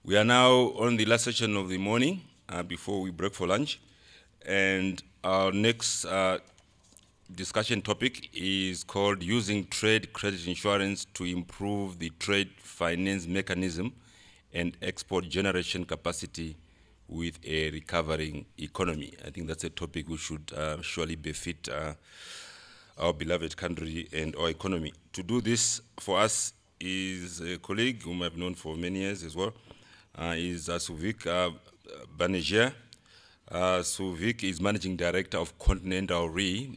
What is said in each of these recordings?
We are now on the last session of the morning before we break for lunch. And our next discussion topic is called Using Trade Credit Insurance to Improve the Trade Finance Mechanism and Export Generation Capacity with a Recovering Economy. I think that's a topic we should surely befit our beloved country and our economy. To do this for us is a colleague whom I've known for many years as well, is Souvik Banerjee. Souvik is Managing Director of Continental Re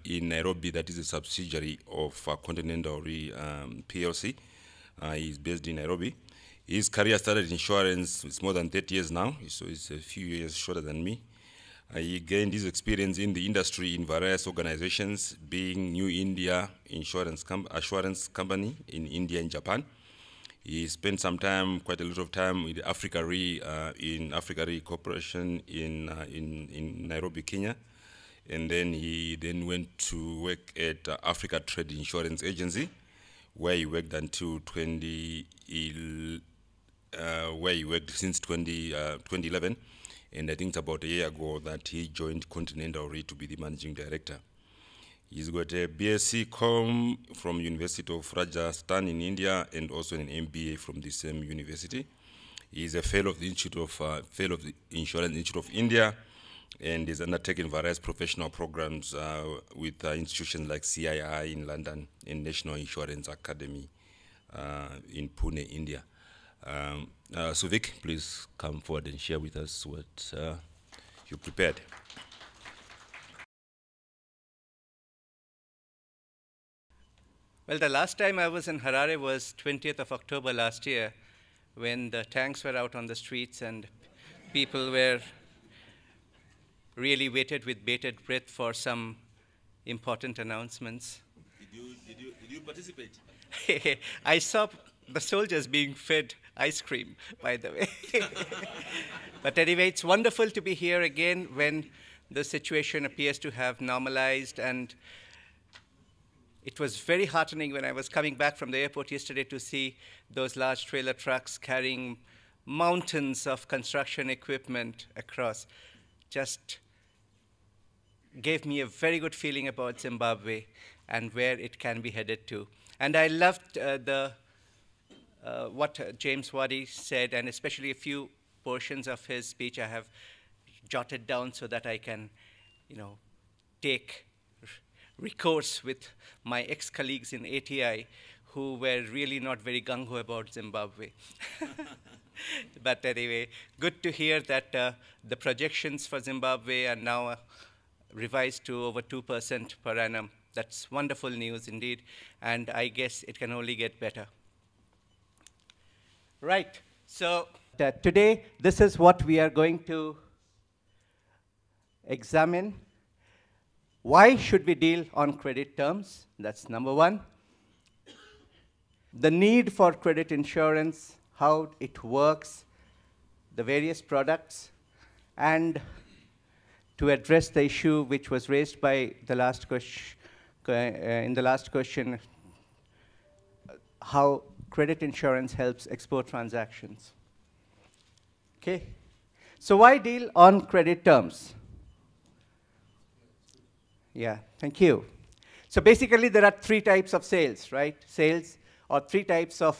in Nairobi, that is a subsidiary of Continental Re PLC. He's based in Nairobi. His career started in insurance, it's more than 30 years now, so it's a few years shorter than me. He gained his experience in the industry in various organizations, being New India Assurance Company in India and Japan. He spent some time, quite a lot of time, with Africa Re, in Africa Re Corporation in Nairobi, Kenya. And then he then went to work at Africa Trade Insurance Agency, where he worked until 2011, since 2011. And I think it's about a year ago that he joined Continental Re to be the managing director. He's got a BSc Com from University of Rajasthan in India and also an MBA from the same university. He's a fellow of the Insurance Institute of India, and has undertaken various professional programs with institutions like CII in London and National Insurance Academy in Pune, India. Souvik, please come forward and share with us what you prepared. Well, the last time I was in Harare was 20th of October last year, when the tanks were out on the streets and people were really waited with bated breath for some important announcements. Did you participate? I saw the soldiers being fed ice cream, by the way. But anyway, it's wonderful to be here again when the situation appears to have normalized, and it was very heartening when I was coming back from the airport yesterday to see those large trailer trucks carrying mountains of construction equipment across. Just gave me a very good feeling about Zimbabwe and where it can be headed to. And I loved what James Wadi said, and especially a few portions of his speech I have jotted down so that I can, take recourse with my ex-colleagues in ATI who were really not very gung-ho about Zimbabwe. But anyway, good to hear that the projections for Zimbabwe are now revised to over 2% per annum. That's wonderful news indeed, and I guess it can only get better. Right, so today this is what we are going to examine. Why should we deal on credit terms? That's number one. The need for credit insurance, how it works, the various products, and to address the issue which was raised by the last question, in the last question, how credit insurance helps export transactions. Okay, so why deal on credit terms? Yeah, thank you. So basically, there are three types of sales, right? Sales, or three types of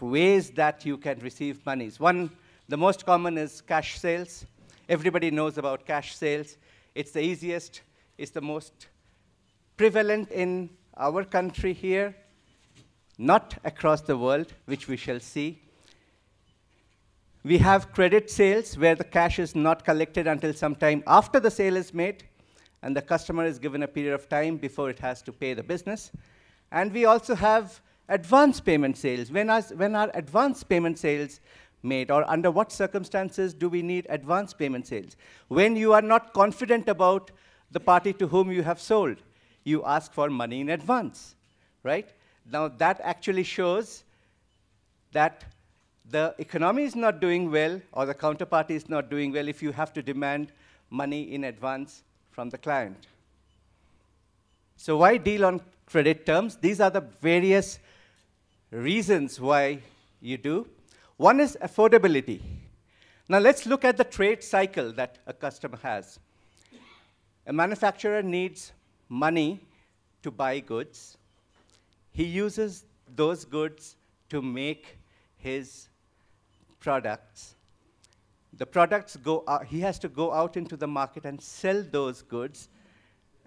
ways that you can receive monies. One, the most common is cash sales. Everybody knows about cash sales. It's the easiest. It's the most prevalent in our country here, not across the world, which we shall see. We have credit sales, where the cash is not collected until some time after the sale is made, and the customer is given a period of time before it has to pay the business. And we also have advance payment sales. When are advance payment sales made, or under what circumstances do we need advance payment sales? When you are not confident about the party to whom you have sold, you ask for money in advance, right? Now, that actually shows that the economy is not doing well, or the counterparty is not doing well, if you have to demand money in advance from the client. So why deal on credit terms? These are the various reasons why you do. One is affordability. Now let's look at the trade cycle that a customer has. A manufacturer needs money to buy goods. He uses those goods to make his products. The products go out, he has to go out into the market and sell those goods,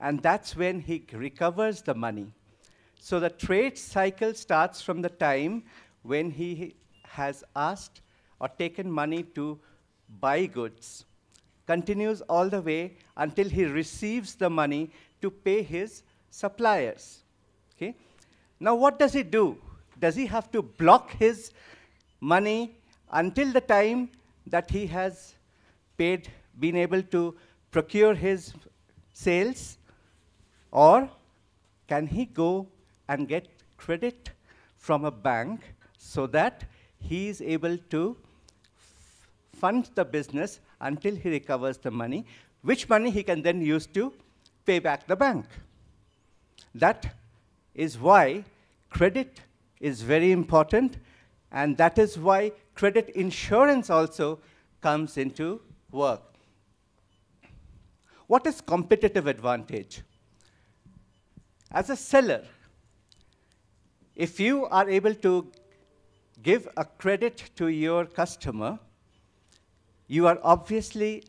and that's when he recovers the money. So the trade cycle starts from the time when he has asked or taken money to buy goods, continues all the way until he receives the money to pay his suppliers. Okay? Now what does he do? Does he have to block his money until the time that he has been able to procure his sales? Or can he go and get credit from a bank so that he is able to fund the business until he recovers the money, which money he can then use to pay back the bank? That is why credit is very important, and that is why credit insurance also comes into work. What is competitive advantage? As a seller, if you are able to give a credit to your customer, you are obviously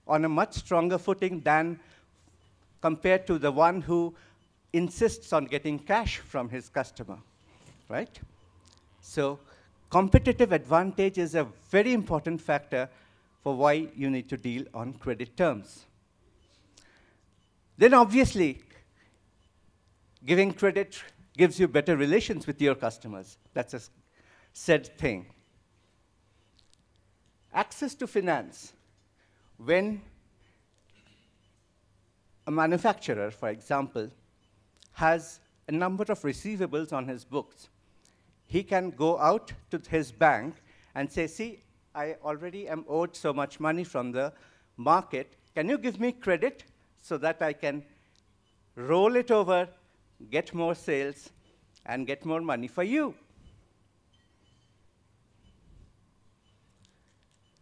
on a much stronger footing than compared to the one who insists on getting cash from his customer, right? So competitive advantage is a very important factor for why you need to deal on credit terms. Then obviously, giving credit gives you better relations with your customers. That's a said thing. Access to finance. When a manufacturer, for example, has a number of receivables on his books, he can go out to his bank and say, see, I already am owed so much money from the market. Can you give me credit so that I can roll it over, get more sales, and get more money for you?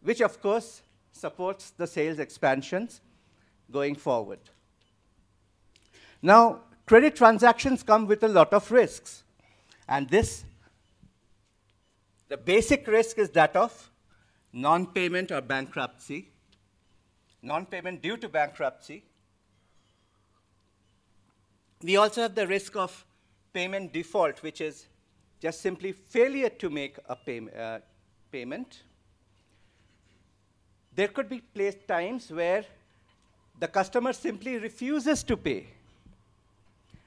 Which, of course, supports the sales expansions going forward. Now, credit transactions come with a lot of risks. And the basic risk is that of non-payment or bankruptcy, non-payment due to bankruptcy. We also have the risk of payment default, which is just simply failure to make a payment. There could be times where the customer simply refuses to pay.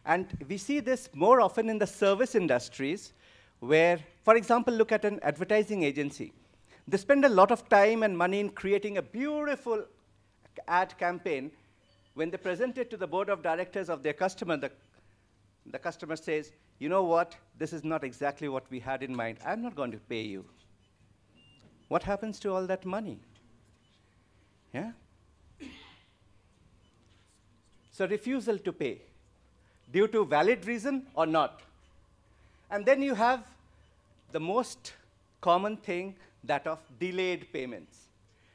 And we see this more often in the service industries where, for example, look at an advertising agency. They spend a lot of time and money in creating a beautiful ad campaign. When they present it to the board of directors of their customer, the customer says, you know what, this is not exactly what we had in mind. I'm not going to pay you. What happens to all that money? Yeah? So refusal to pay, due to valid reason or not. And then you have the most common thing, that of delayed payments.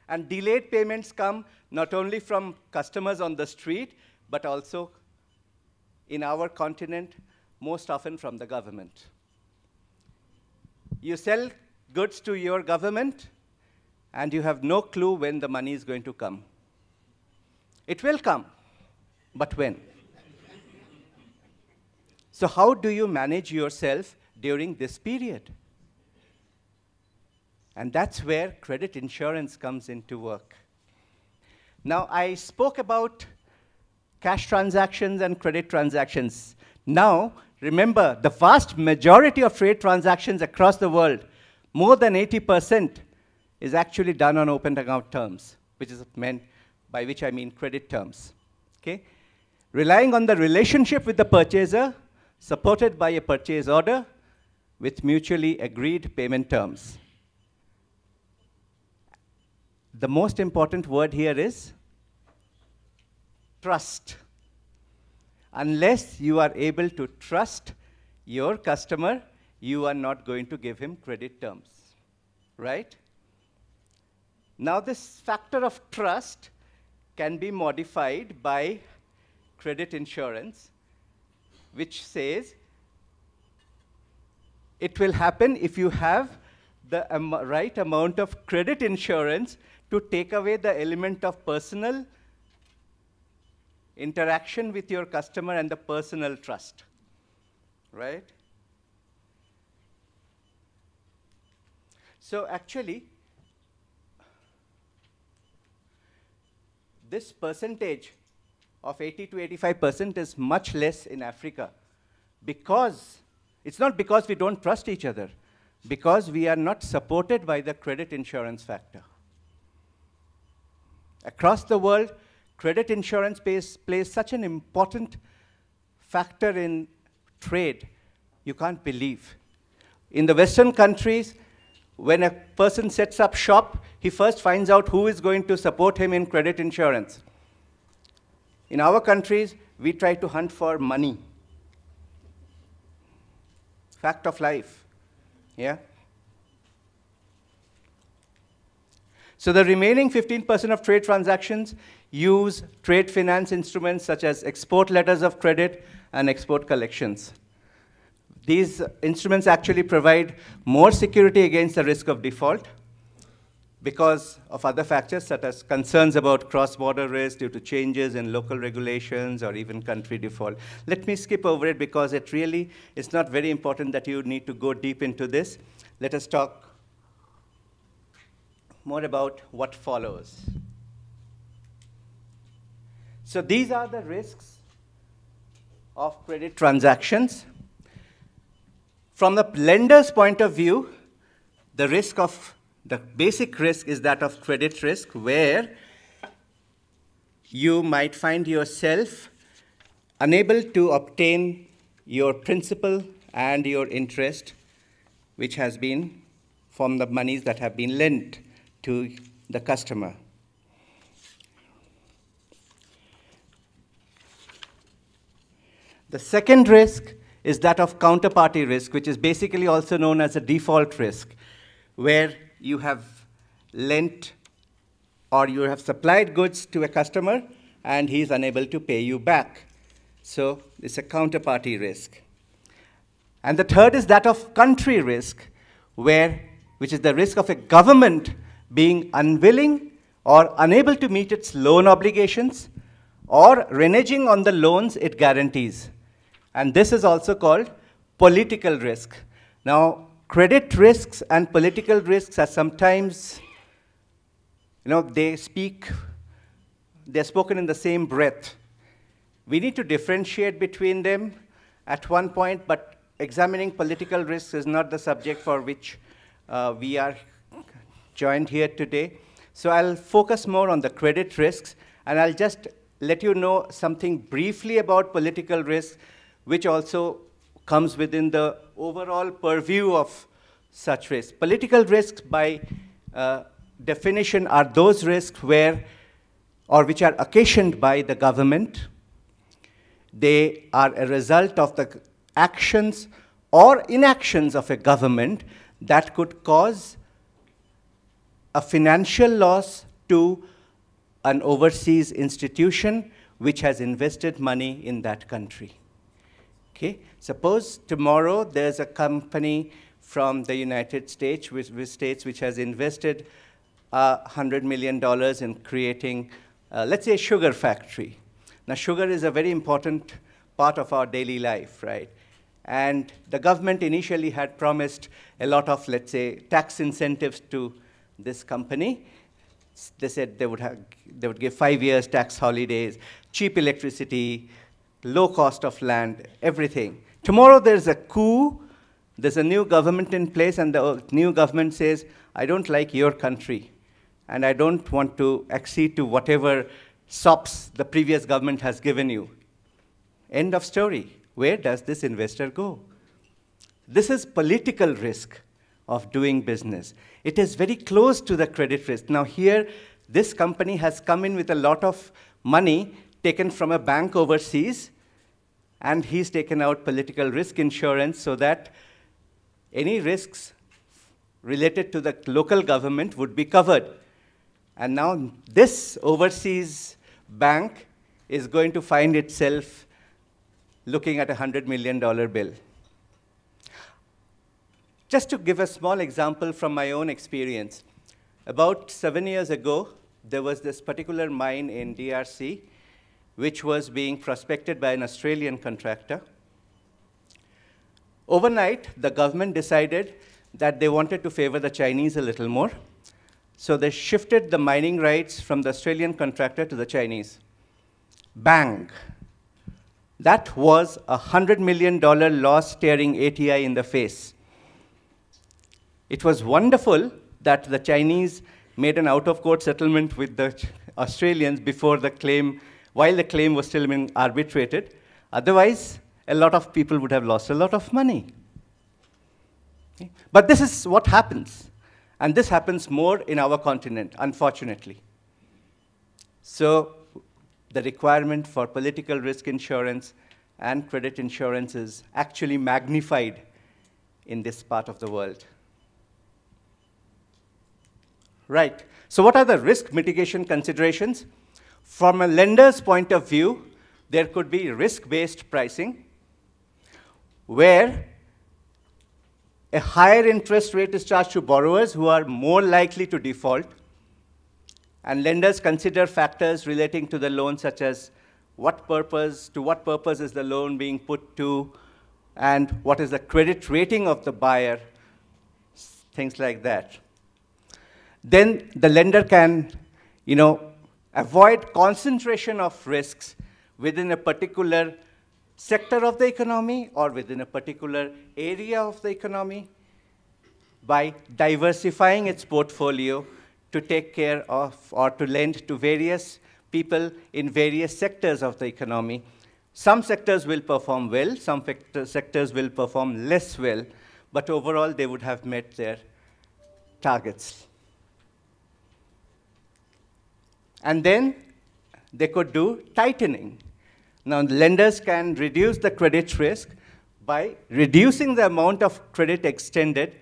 And delayed payments come not only from customers on the street, but also in our continent, most often from the government. You sell goods to your government, and you have no clue when the money is going to come. It will come, but when? So how do you manage yourself during this period? And that's where credit insurance comes into work. Now, I spoke about cash transactions and credit transactions. Now, remember, the vast majority of trade transactions across the world, more than 80%, is actually done on open account terms, which is meant, by which I mean credit terms. Okay? Relying on the relationship with the purchaser, supported by a purchase order with mutually agreed payment terms. The most important word here is trust. Unless you are able to trust your customer, you are not going to give him credit terms, right? Now, this factor of trust can be modified by credit insurance, which says it will happen if you have the right amount of credit insurance to take away the element of personal interaction with your customer and the personal trust, right? So actually, this percentage of 80 to 85% is much less in Africa, because it's not because we don't trust each other, because we are not supported by the credit insurance factor. Across the world, credit insurance plays such an important factor in trade, you can't believe. In the Western countries, when a person sets up shop, he first finds out who is going to support him in credit insurance. In our countries, we try to hunt for money. Fact of life, yeah? So the remaining 15% of trade transactions use trade finance instruments such as export letters of credit and export collections. These instruments actually provide more security against the risk of default because of other factors such as concerns about cross-border risk due to changes in local regulations or even country default. Let me skip over it because it really is not very important that you need to go deep into this. Let us talk more about what follows. So these are the risks of credit transactions. From the lender's point of view, the basic risk is that of credit risk, where you might find yourself unable to obtain your principal and your interest, which has been from the monies that have been lent to the customer. The second risk is that of counterparty risk, which is basically also known as a default risk, where you have lent or you have supplied goods to a customer and he is unable to pay you back. So it's a counterparty risk. And the third is that of country risk, which is the risk of a government being unwilling or unable to meet its loan obligations or reneging on the loans it guarantees. And this is also called political risk. Now, credit risks and political risks are sometimes, they're spoken in the same breath. We need to differentiate between them at one point, but examining political risks is not the subject for which we are joined here today. So I'll focus more on the credit risks, and I'll just let you know something briefly about political risks, which also comes within the overall purview of such risks. Political risks, by definition, are those risks which are occasioned by the government. They are a result of the actions or inactions of a government that could cause a financial loss to an overseas institution which has invested money in that country. Okay? Suppose tomorrow there's a company from the United States which has invested $100 million in creating, let's say, a sugar factory. Now, sugar is a very important part of our daily life, right? And the government initially had promised a lot of, let's say, tax incentives to this company. They said they would give 5 years tax holidays, cheap electricity, low cost of land, everything. Tomorrow there's a coup, there's a new government in place, and the new government says, I don't like your country, and I don't want to accede to whatever SOPs the previous government has given you. End of story. Where does this investor go? This is political risk of doing business. It is very close to the credit risk. Now here, this company has come in with a lot of money taken from a bank overseas, and he's taken out political risk insurance so that any risks related to the local government would be covered. And now this overseas bank is going to find itself looking at a $100 million bill. Just to give a small example from my own experience, about 7 years ago, there was this particular mine in DRC which was being prospected by an Australian contractor. Overnight, the government decided that they wanted to favor the Chinese a little more. So they shifted the mining rights from the Australian contractor to the Chinese. Bang. That was a $100 million loss staring ATI in the face. It was wonderful that the Chinese made an out-of-court settlement with the Australians before the claim, while the claim was still being arbitrated. Otherwise, a lot of people would have lost a lot of money. Okay? But this is what happens. And this happens more in our continent, unfortunately. So the requirement for political risk insurance and credit insurance is actually magnified in this part of the world. Right. So what are the risk mitigation considerations? From a lender's point of view, there could be risk-based pricing, where a higher interest rate is charged to borrowers who are more likely to default. And lenders consider factors relating to the loan, such as what purpose is the loan being put to, and what is the credit rating of the buyer, things like that. Then the lender can, avoid concentration of risks within a particular sector of the economy or within a particular area of the economy by diversifying its portfolio to take care of or to lend to various people in various sectors of the economy. Some sectors will perform well, some sectors will perform less well, but overall they would have met their targets. And then they could do tightening. Now, lenders can reduce the credit risk by reducing the amount of credit extended,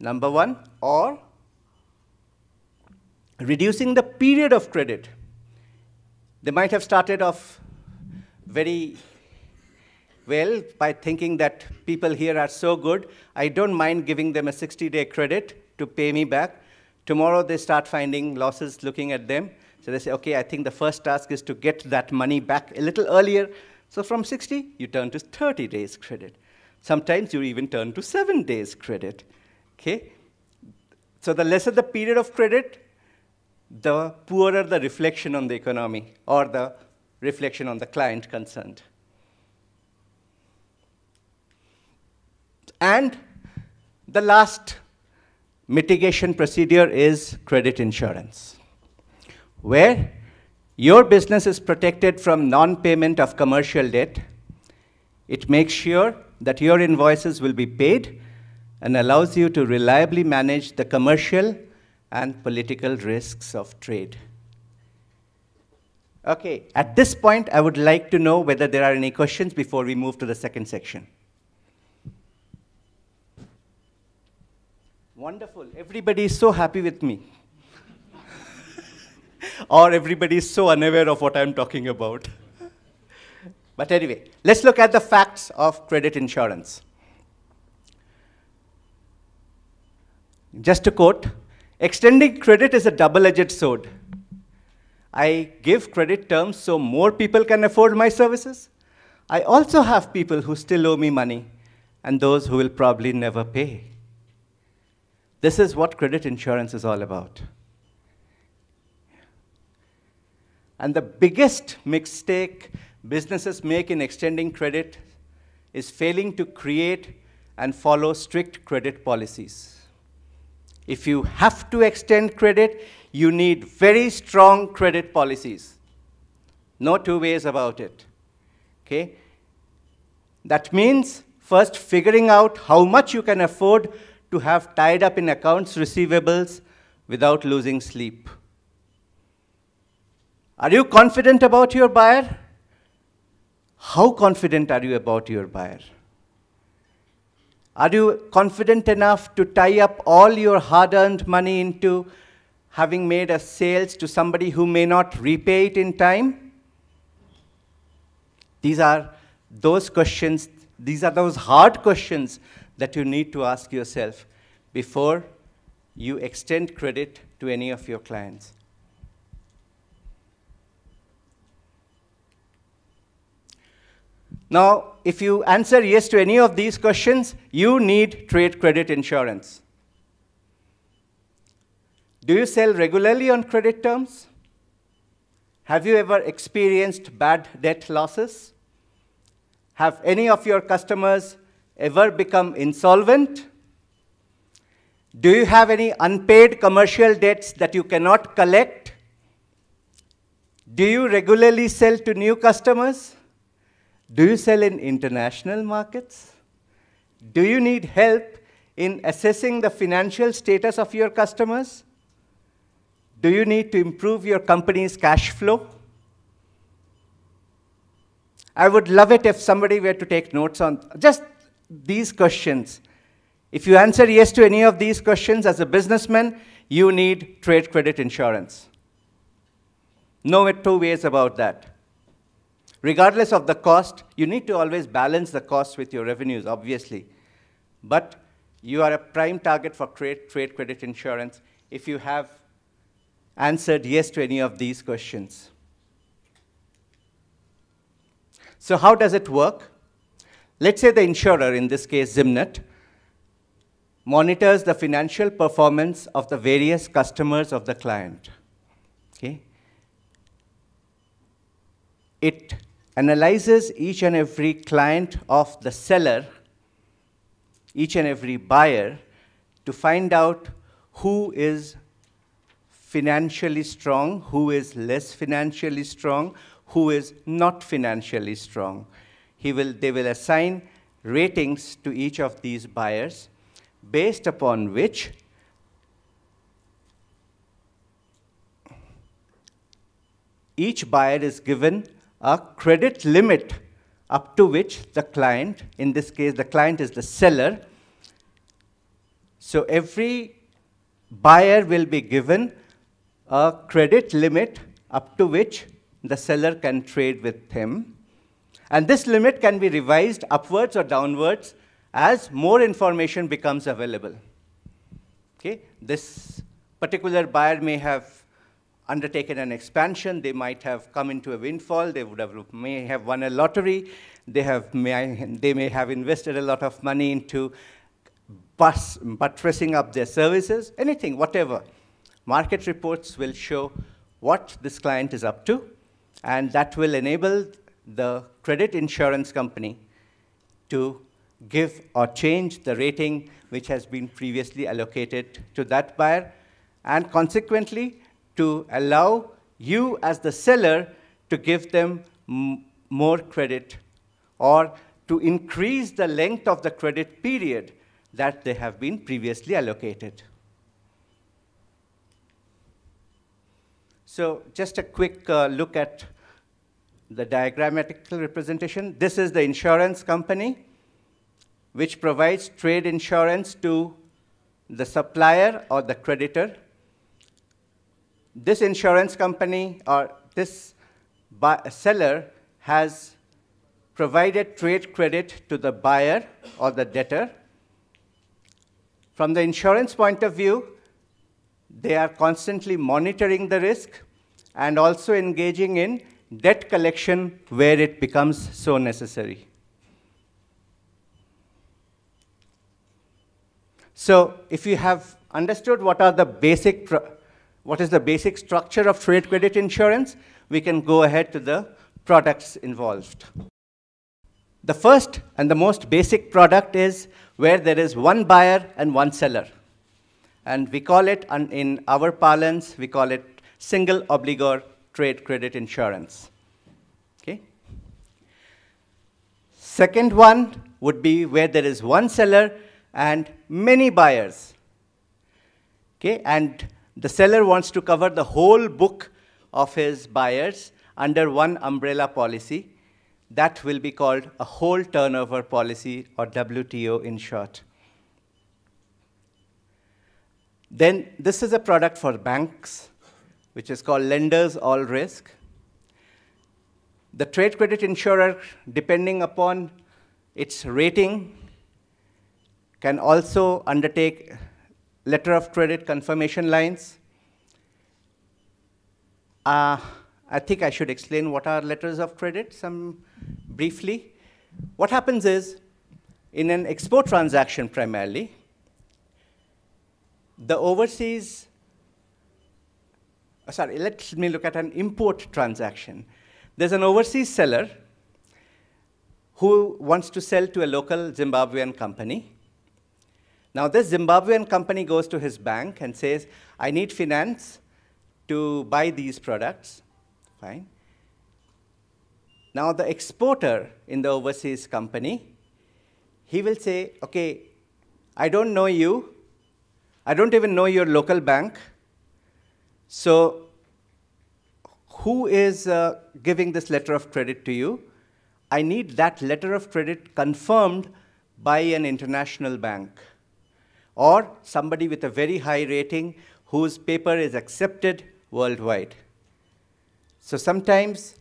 number one, or reducing the period of credit. They might have started off very well by thinking that people here are so good, I don't mind giving them a 60-day credit to pay me back. Tomorrow they start finding losses looking at them. So they say, okay, I think the first task is to get that money back a little earlier. So from 60, you turn to 30 days credit. Sometimes you even turn to 7 days credit. Okay? So the lesser the period of credit, the poorer the reflection on the economy or the reflection on the client concerned. And the last mitigation procedure is credit insurance, where your business is protected from non-payment of commercial debt. It makes sure that your invoices will be paid and allows you to reliably manage the commercial and political risks of trade. Okay, at this point, I would like to know whether there are any questions before we move to the second section. Wonderful, everybody is so happy with me. Or everybody is so unaware of what I'm talking about. But anyway, let's look at the facts of credit insurance. Just to quote, extending credit is a double-edged sword. I give credit terms so more people can afford my services. I also have people who still owe me money and those who will probably never pay. This is what credit insurance is all about. And the biggest mistake businesses make in extending credit is failing to create and follow strict credit policies. If you have to extend credit, you need very strong credit policies. No two ways about it. Okay? That means first figuring out how much you can afford to have tied up in accounts receivables without losing sleep. Are you confident about your buyer? How confident are you about your buyer? Are you confident enough to tie up all your hard-earned money into having made a sales to somebody who may not repay it in time? These are those questions, these are those hard questions that you need to ask yourself before you extend credit to any of your clients. Now, if you answer yes to any of these questions, you need trade credit insurance. Do you sell regularly on credit terms? Have you ever experienced bad debt losses? Have any of your customers ever become insolvent? Do you have any unpaid commercial debts that you cannot collect? Do you regularly sell to new customers? Do you sell in international markets? Do you need help in assessing the financial status of your customers? Do you need to improve your company's cash flow? I would love it if somebody were to take notes on just these questions. If you answer yes to any of these questions as a businessman, you need trade credit insurance. No two ways about that. Regardless of the cost, you need to always balance the cost with your revenues, obviously. But you are a prime target for trade credit insurance if you have answered yes to any of these questions. So how does it work? Let's say the insurer, in this case Zimnat, monitors the financial performance of the various customers of the client. Okay? It analyzes each and every client of the seller, each and every buyer, to find out who is financially strong, who is less financially strong, who is not financially strong. They will assign ratings to each of these buyers, based upon which each buyer is given a credit limit up to which the client, in this case the client is the seller, so every buyer will be given a credit limit up to which the seller can trade with him. And this limit can be revised upwards or downwards as more information becomes available. Okay? This particular buyer may have undertaken an expansion, they might have come into a windfall, they may have won a lottery, they may have invested a lot of money into buttressing up their services, anything, whatever. Market reports will show what this client is up to, and that will enable the credit insurance company to give or change the rating which has been previously allocated to that buyer, and consequently to allow you as the seller to give them more credit or to increase the length of the credit period that they have been previously allocated. So just a quick look at the diagrammatical representation. This is the insurance company which provides trade insurance to the supplier or the creditor. This insurance company or this seller has provided trade credit to the buyer or the debtor. From the insurance point of view, they are constantly monitoring the risk and also engaging in debt collection where it becomes so necessary. So if you have understood what is the basic structure of trade credit insurance, we can go ahead to the products involved. The first and the most basic product is where there is one buyer and one seller. And we call it, in our parlance, we call it single obligor trade credit insurance. Okay? Second one would be where there is one seller and many buyers. Okay? And the seller wants to cover the whole book of his buyers under one umbrella policy. That will be called a whole turnover policy, or WTO in short. Then this is a product for banks, which is called Lenders All Risk. The trade credit insurer, depending upon its rating, can also undertake letter of credit confirmation lines. I think I should explain what are letters of credit briefly. What happens is, in an export transaction primarily, the overseas, let me look at an import transaction. There's an overseas seller who wants to sell to a local Zimbabwean company. Now, this Zimbabwean company goes to his bank and says, I need finance to buy these products. Fine. Now, the exporter in the overseas company, he will say, OK, I don't know you. I don't even know your local bank. So who is giving this letter of credit to you? I need that letter of credit confirmed by an international bank or somebody with a very high rating whose paper is accepted worldwide. So sometimes,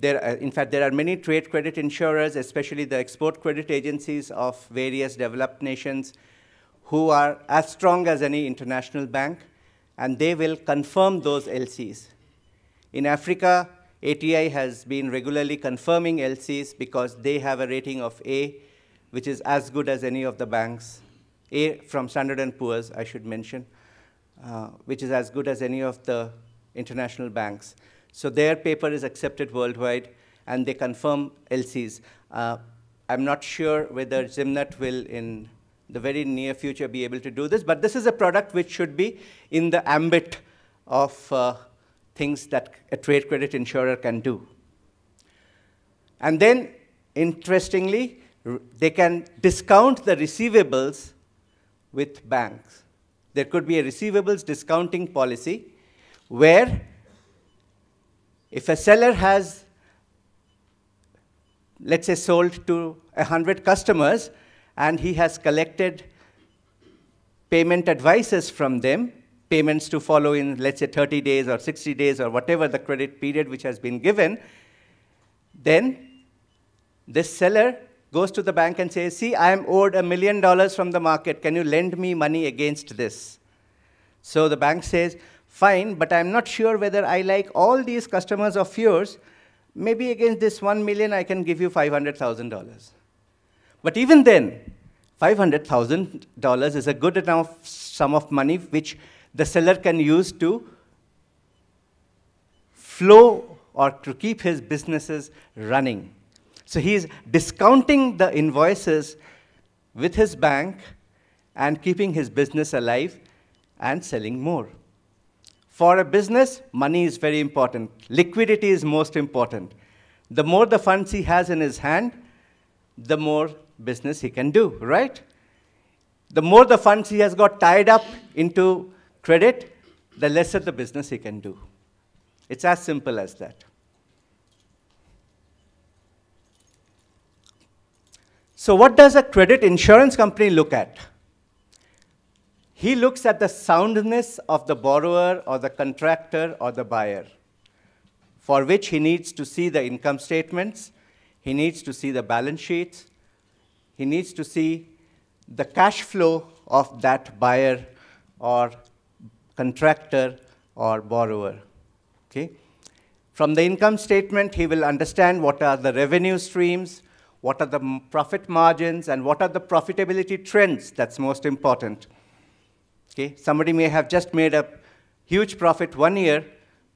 in fact, there are many trade credit insurers, especially the export credit agencies of various developed nations, who are as strong as any international bank, and they will confirm those LCs. In Africa, ATI has been regularly confirming LCs because they have a rating of A, which is as good as any of the banks. A from Standard & Poor's, I should mention, which is as good as any of the international banks. So their paper is accepted worldwide, and they confirm LCs. I'm not sure whether Zimnat will, in the very near future, be able to do this, but this is a product which should be in the ambit of things that a trade credit insurer can do. And then, interestingly, they can discount the receivables with banks. There could be a receivables discounting policy where if a seller has, let's say, sold to 100 customers, and he has collected payment advices from them, payments to follow in, let's say, 30 days or 60 days or whatever the credit period which has been given, then this seller goes to the bank and says, see, I am owed $1 million from the market. Can you lend me money against this? So the bank says, fine, but I'm not sure whether I like all these customers of yours. Maybe against this 1 million, I can give you $500,000. But even then, $500,000 is a good enough sum of money which the seller can use to flow or to keep his businesses running. So he's discounting the invoices with his bank and keeping his business alive and selling more. For a business, money is very important. Liquidity is most important. The more the funds he has in his hand, the more business he can do, right? The more the funds he has got tied up into credit, the lesser the business he can do. It's as simple as that. So what does a credit insurance company look at? He looks at the soundness of the borrower or the contractor or the buyer, for which he needs to see the income statements, he needs to see the balance sheets, he needs to see the cash flow of that buyer or contractor or borrower. Okay? From the income statement, he will understand what are the revenue streams, what are the profit margins, and what are the profitability trends. That's most important. Okay? Somebody may have just made a huge profit one year,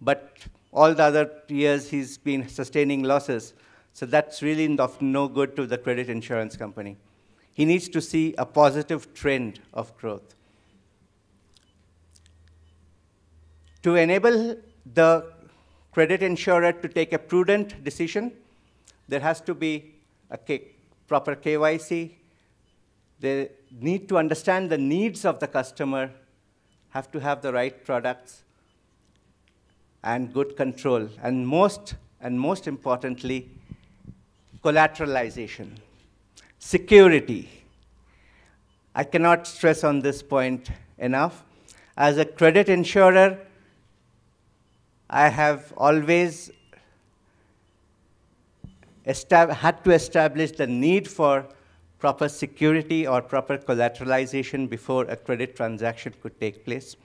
but all the other years he's been sustaining losses. So that's really of no good to the credit insurance company. He needs to see a positive trend of growth. To enable the credit insurer to take a prudent decision, there has to be a proper KYC. They need to understand the needs of the customer, have to have the right products, and good control. And most importantly, collateralization, security. I cannot stress on this point enough. As a credit insurer, I have always had to establish the need for proper security or proper collateralization before a credit transaction could take place.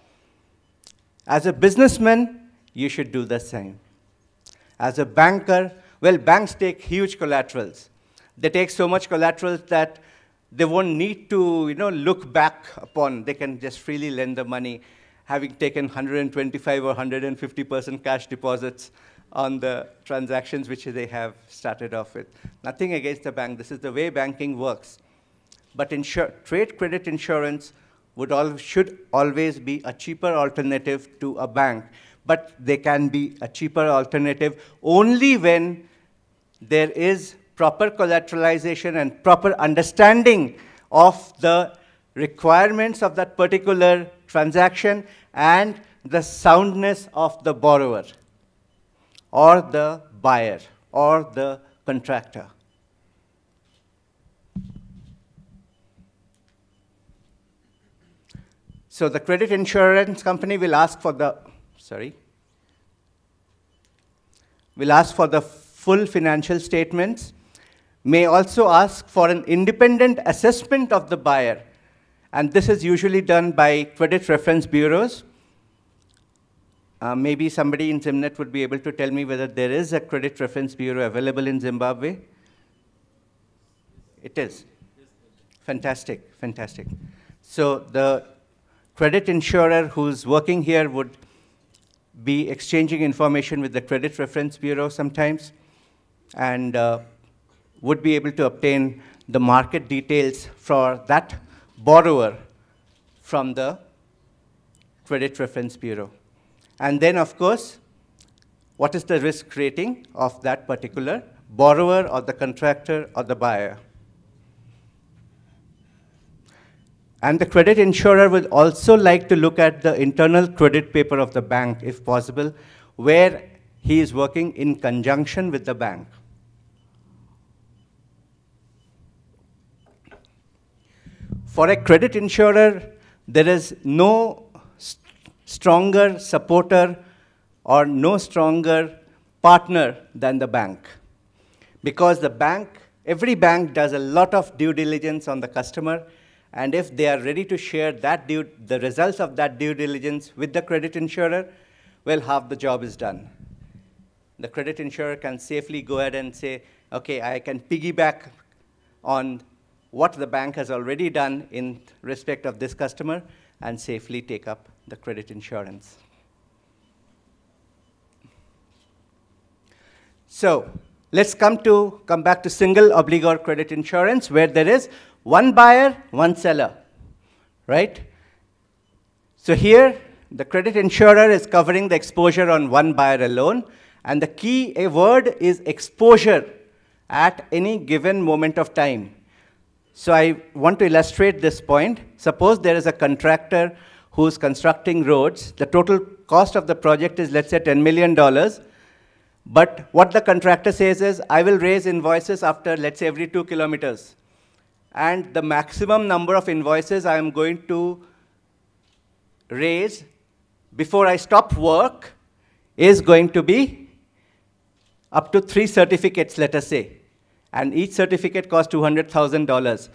As a businessman, you should do the same. As a banker, well, banks take huge collaterals. They take so much collateral that they won't need to, look back upon. They can just freely lend the money, having taken 125 or 150% cash deposits on the transactions which they have started off with. Nothing against the bank. This is the way banking works. But trade credit insurance should always be a cheaper alternative to a bank. But they can be a cheaper alternative only when there is proper collateralization and proper understanding of the requirements of that particular transaction and the soundness of the borrower or the buyer or the contractor. So the credit insurance company will ask for the, full financial statements, may also ask for an independent assessment of the buyer. And this is usually done by credit reference bureaus. Maybe somebody in Zimnat would be able to tell me whether there is a credit reference bureau available in Zimbabwe. It is. Fantastic, fantastic. So the credit insurer who's working here would be exchanging information with the credit reference bureau sometimes and would be able to obtain the market details for that borrower from the credit reference bureau. And then, of course, what is the risk rating of that particular borrower or the contractor or the buyer? And the credit insurer will also like to look at the internal credit paper of the bank, if possible, where he is working in conjunction with the bank. For a credit insurer, there is no stronger supporter or no stronger partner than the bank. Because the bank, every bank does a lot of due diligence on the customer, and if they are ready to share the results of that due diligence with the credit insurer, well, half the job is done. The credit insurer can safely go ahead and say, okay, I can piggyback on what the bank has already done in respect of this customer and safely take up the credit insurance. So let's come back to single obligor credit insurance, where there is one buyer, one seller, right? So here, the credit insurer is covering the exposure on one buyer alone, and the key word is exposure at any given moment of time. So I want to illustrate this point. Suppose there is a contractor who's constructing roads. The total cost of the project is, let's say, $10 million. But what the contractor says is, I will raise invoices after, let's say, every 2 kilometers. And the maximum number of invoices I am going to raise before I stop work is going to be up to 3 certificates, let us say. And each certificate costs $200,000.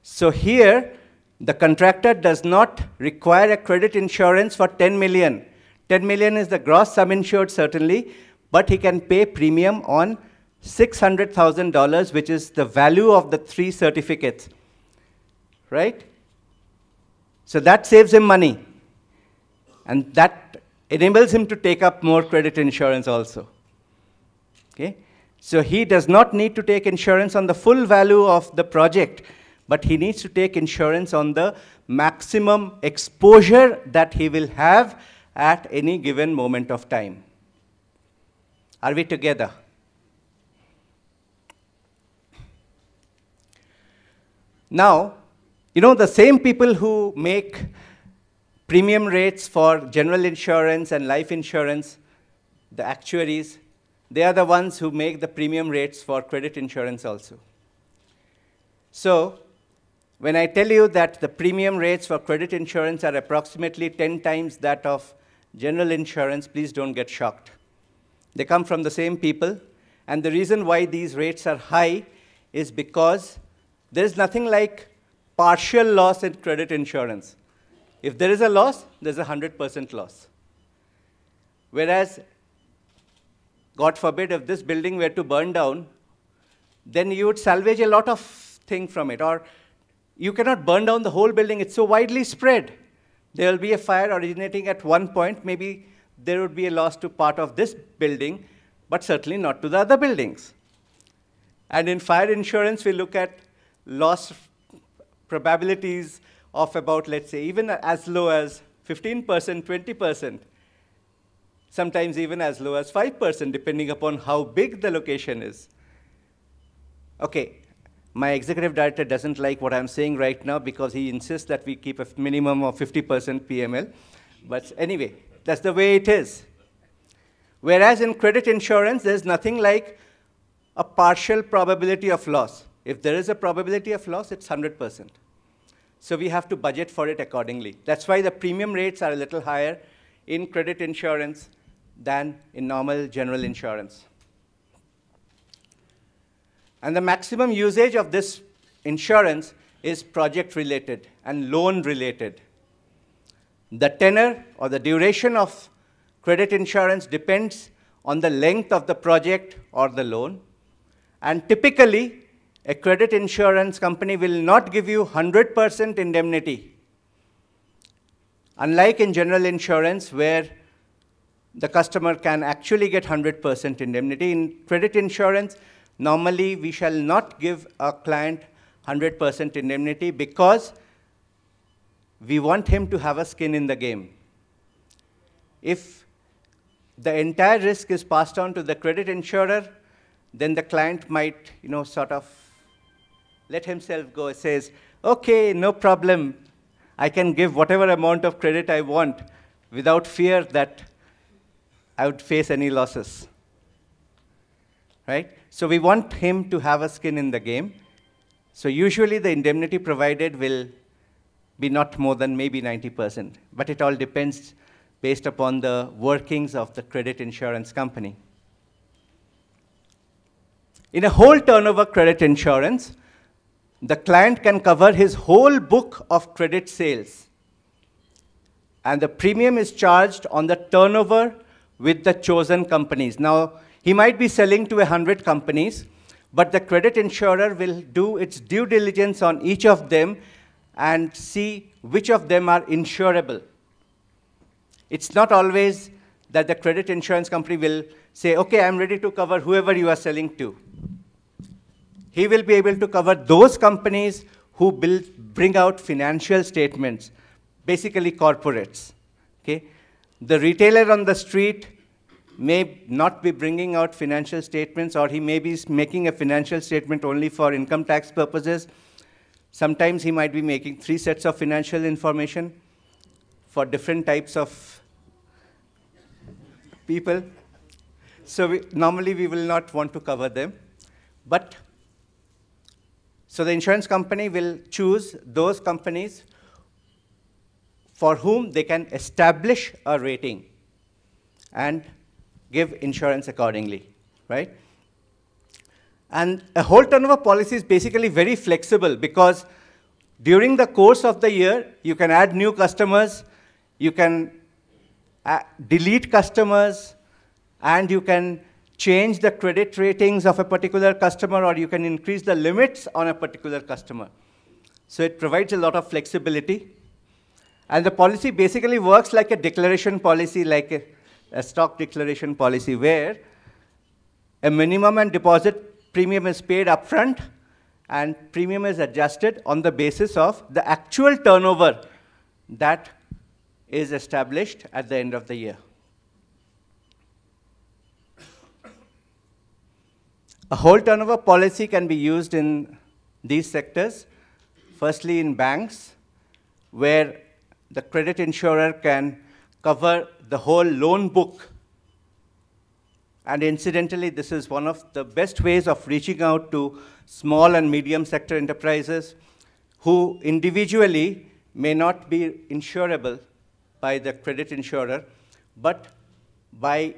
So here, the contractor does not require a credit insurance for 10 million. 10 million is the gross sum insured, certainly, but he can pay premium on $600,000, which is the value of the 3 certificates, right? So that saves him money. And that enables him to take up more credit insurance also, okay? So he does not need to take insurance on the full value of the project, but he needs to take insurance on the maximum exposure that he will have at any given moment of time. Are we together? Now, the same people who make premium rates for general insurance and life insurance, the actuaries, they are the ones who make the premium rates for credit insurance also. So When I tell you that the premium rates for credit insurance are approximately 10 times that of general insurance, please don't get shocked. They come from the same people, and the reason why these rates are high is because there is nothing like partial loss in credit insurance. If there is a loss, there's a 100% loss. Whereas, God forbid, if this building were to burn down, then you would salvage a lot of things from it. Or you cannot burn down the whole building. It's so widely spread. There will be a fire originating at one point. Maybe there would be a loss to part of this building, but certainly not to the other buildings. And in fire insurance, we look at loss probabilities of about, let's say, even as low as 15%, 20%, sometimes even as low as 5%, depending upon how big the location is. Okay, my executive director doesn't like what I'm saying right now because he insists that we keep a minimum of 50% PML. But anyway, that's the way it is. Whereas in credit insurance, there's nothing like a partial probability of loss. If there is a probability of loss, it's 100%. So we have to budget for it accordingly. That's why the premium rates are a little higher in credit insurance than in normal general insurance. And the maximum usage of this insurance is project-related and loan-related. The tenor or the duration of credit insurance depends on the length of the project or the loan. And typically, a credit insurance company will not give you 100% indemnity. Unlike in general insurance, where the customer can actually get 100% indemnity, in credit insurance, normally we shall not give a client 100% indemnity because we want him to have a skin in the game. If the entire risk is passed on to the credit insurer, then the client might, sort of let himself go. Says, okay, no problem. I can give whatever amount of credit I want without fear that I would face any losses. Right? So we want him to have a skin in the game. So usually the indemnity provided will be not more than maybe 90%. But it all depends based upon the workings of the credit insurance company. In a whole turnover credit insurance, the client can cover his whole book of credit sales. And the premium is charged on the turnover with the chosen companies. Now, he might be selling to 100 companies, but the credit insurer will do its due diligence on each of them and see which of them are insurable. It's not always that the credit insurance company will say, okay, I'm ready to cover whoever you are selling to. He will be able to cover those companies who bring out financial statements, basically corporates. Okay? The retailer on the street may not be bringing out financial statements, or he may be making a financial statement only for income tax purposes. Sometimes he might be making 3 sets of financial information for different types of people. So normally we will not want to cover them. So the insurance company will choose those companies for whom they can establish a rating and give insurance accordingly, right? And a whole turnover policy is basically very flexible because during the course of the year, you can add new customers, you can delete customers, and you can change the credit ratings of a particular customer, or you can increase the limits on a particular customer. So it provides a lot of flexibility. And the policy basically works like a declaration policy, like a stock declaration policy, where a minimum and deposit premium is paid upfront, and premium is adjusted on the basis of the actual turnover that is established at the end of the year. A whole turnover policy can be used in these sectors. Firstly, in banks, where the credit insurer can cover the whole loan book. And incidentally, this is one of the best ways of reaching out to small and medium sector enterprises who individually may not be insurable by the credit insurer, but by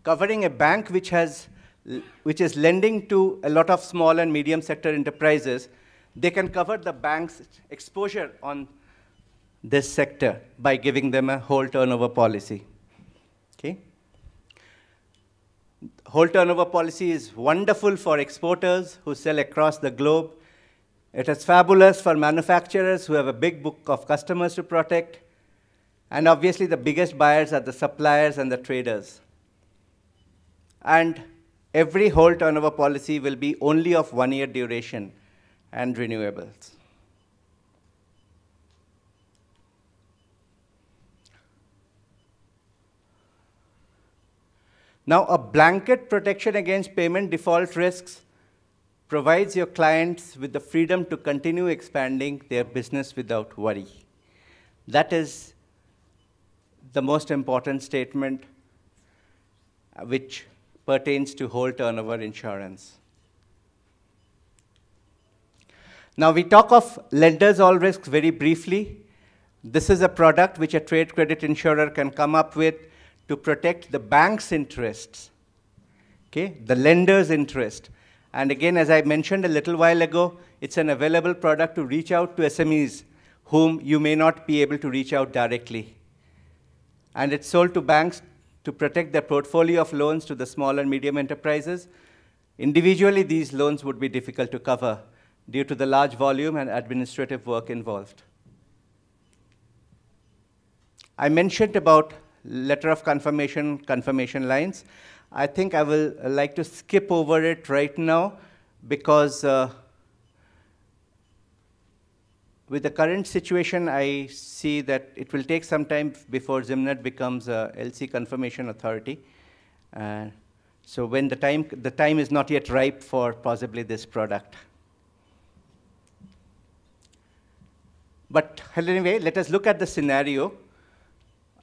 covering a bank which is lending to a lot of small and medium sector enterprises, they can cover the bank's exposure on this sector by giving them a whole turnover policy. Okay? Whole turnover policy is wonderful for exporters who sell across the globe. It is fabulous for manufacturers who have a big book of customers to protect. And obviously, the biggest buyers are the suppliers and the traders. And every whole turnover policy will be only of 1 year duration and renewables. Now, a blanket protection against payment default risks provides your clients with the freedom to continue expanding their business without worry. That is the most important statement which pertains to whole turnover insurance. Now, we talk of lenders all risks very briefly. This is a product which a trade credit insurer can come up with to protect the bank's interests, okay, the lender's interest. And again, as I mentioned a little while ago, it's an available product to reach out to SMEs whom you may not be able to reach out directly. And it's sold to banks to protect their portfolio of loans to the small and medium enterprises. Individually, these loans would be difficult to cover due to the large volume and administrative work involved. I mentioned about letter of confirmation lines. I think I will like to skip over it right now because with the current situation, I see that it will take some time before Zimnat becomes a LC confirmation authority. So when the time is not yet ripe for possibly this product. But anyway, let us look at the scenario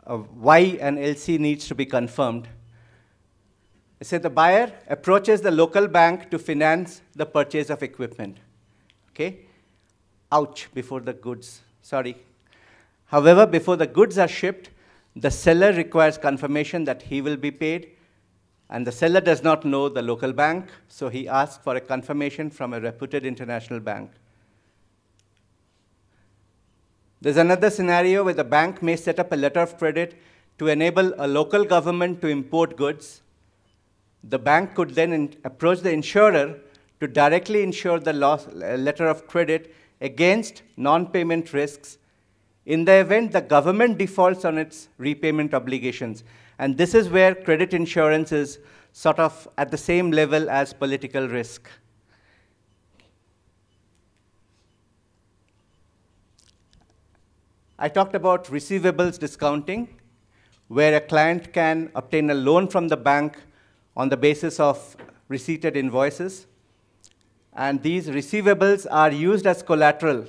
of why an LC needs to be confirmed. I say the buyer approaches the local bank to finance the purchase of equipment. Okay? Ouch, before the goods, sorry. However, before the goods are shipped, the seller requires confirmation that he will be paid, and the seller does not know the local bank, so he asks for a confirmation from a reputed international bank. There's another scenario where the bank may set up a letter of credit to enable a local government to import goods. The bank could then approach the insurer to directly insure the letter of credit against non-payment risks in the event the government defaults on its repayment obligations. And this is where credit insurance is sort of at the same level as political risk. I talked about receivables discounting, where a client can obtain a loan from the bank on the basis of receipted invoices. And these receivables are used as collateral.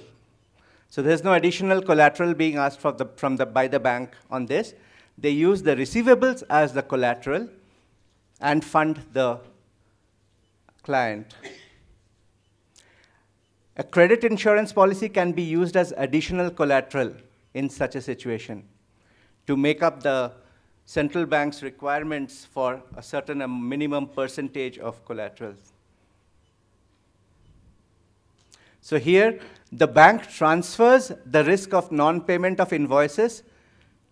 So there's no additional collateral being asked by the bank on this. They use the receivables as the collateral and fund the client. A credit insurance policy can be used as additional collateral in such a situation to make up the central bank's requirements for a certain minimum percentage of collateral. So here, the bank transfers the risk of non-payment of invoices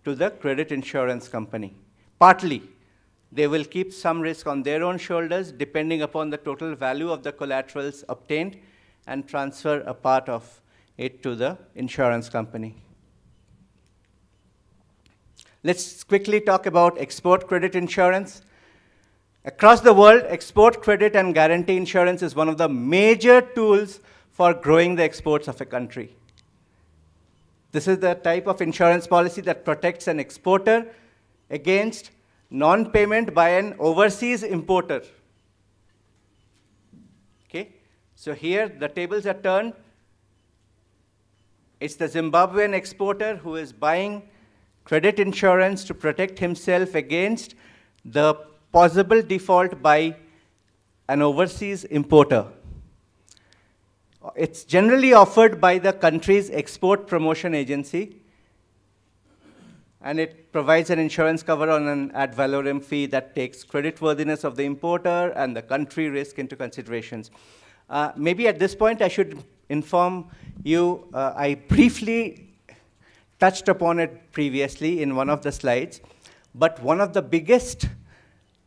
to the credit insurance company. Partly, they will keep some risk on their own shoulders depending upon the total value of the collaterals obtained and transfer a part of it to the insurance company. Let's quickly talk about export credit insurance. Across the world, export credit and guarantee insurance is one of the major tools for growing the exports of a country. This is the type of insurance policy that protects an exporter against non-payment by an overseas importer. Okay? So here, the tables are turned. It's the Zimbabwean exporter who is buying credit insurance to protect himself against the possible default by an overseas importer. It's generally offered by the country's export promotion agency, and it provides an insurance cover on an ad valorem fee that takes creditworthiness of the importer and the country risk into considerations. Maybe at this point I should inform you, I briefly touched upon it previously in one of the slides, but one of the biggest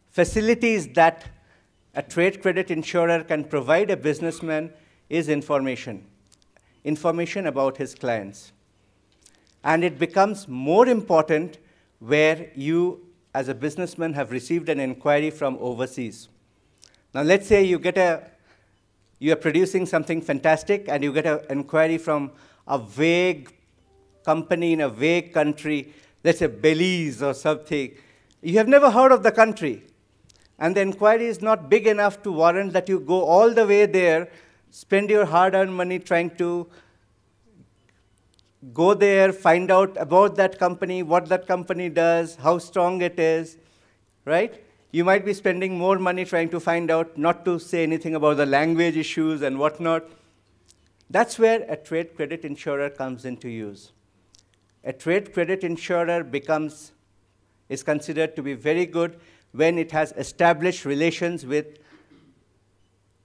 facilities that a trade credit insurer can provide a businessman is information about his clients. And it becomes more important where you, as a businessman, have received an inquiry from overseas. Now, let's say you are producing something fantastic, and you get an inquiry from a vague company in a vague country, let's say Belize or something. You have never heard of the country. And the inquiry is not big enough to warrant that you go all the way there, spend your hard-earned money trying to go there, find out about that company, what that company does, how strong it is, right? You might be spending more money trying to find out, not to say anything about the language issues and whatnot. That's where a trade credit insurer comes into use. A trade credit insurer is considered to be very good when it has established relations with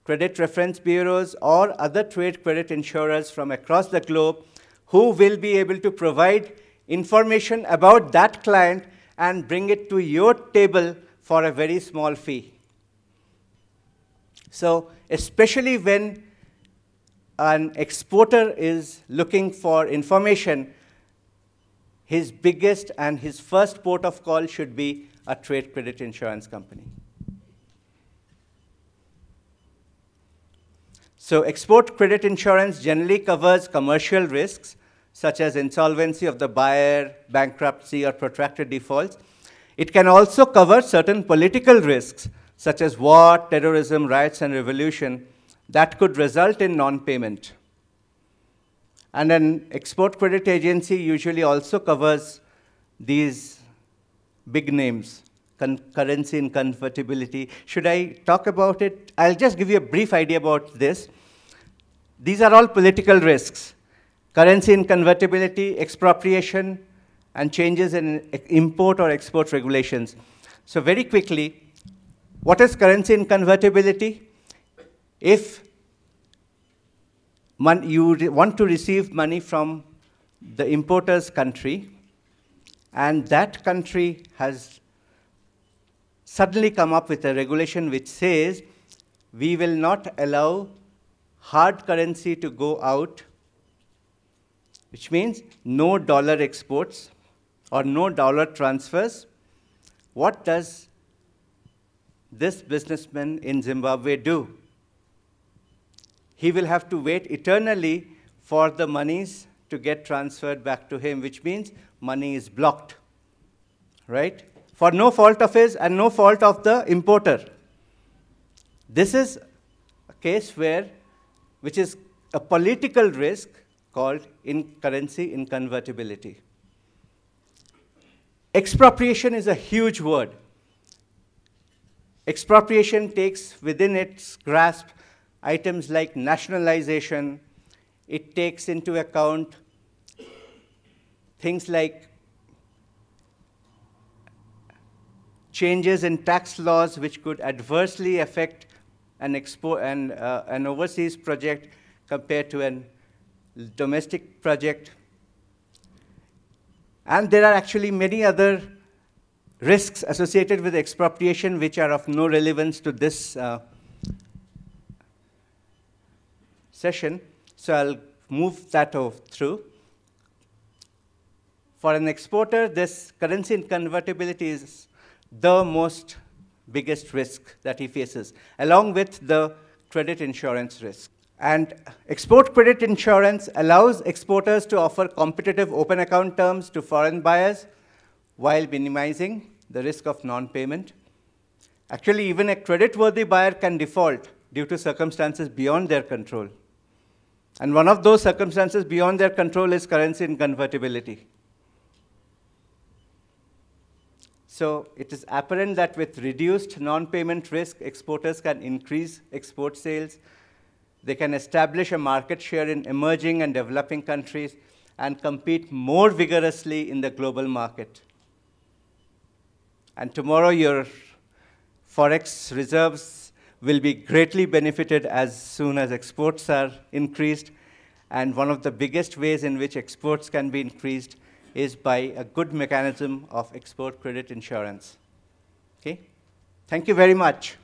credit reference bureaus or other trade credit insurers from across the globe who will be able to provide information about that client and bring it to your table for a very small fee. So especially when an exporter is looking for information, his biggest and his first port of call should be a trade credit insurance company. So export credit insurance generally covers commercial risks, such as insolvency of the buyer, bankruptcy, or protracted defaults. It can also cover certain political risks, such as war, terrorism, riots, and revolution, that could result in non-payment. And an export credit agency usually also covers these big names, currency and convertibility. Should I talk about it? I'll just give you a brief idea about this. These are all political risks: currency and convertibility, expropriation, and changes in import or export regulations. So very quickly, what is currency and convertibility? If you want to receive money from the importer's country, and that country has suddenly come up with a regulation which says we will not allow hard currency to go out, which means no dollar exports or no dollar transfers, what does this businessman in Zimbabwe do? He will have to wait eternally for the monies to get transferred back to him, which means money is blocked, right? For no fault of his and no fault of the importer. This is a case which is a political risk called currency inconvertibility. Expropriation is a huge word. Expropriation takes within its grasp items like nationalization. It takes into account things like changes in tax laws which could adversely affect an overseas project compared to a domestic project. And there are actually many other risks associated with expropriation which are of no relevance to this session, so I'll move that through. For an exporter, this currency inconvertibility is the most biggest risk that he faces, along with the credit insurance risk. And export credit insurance allows exporters to offer competitive open account terms to foreign buyers while minimizing the risk of non-payment. Actually, even a credit-worthy buyer can default due to circumstances beyond their control. And one of those circumstances beyond their control is currency inconvertibility. So it is apparent that with reduced non-payment risk, exporters can increase export sales. They can establish a market share in emerging and developing countries and compete more vigorously in the global market. And tomorrow, your forex reserves will be greatly benefited as soon as exports are increased. And one of the biggest ways in which exports can be increased is by a good mechanism of export credit insurance. Okay? Thank you very much.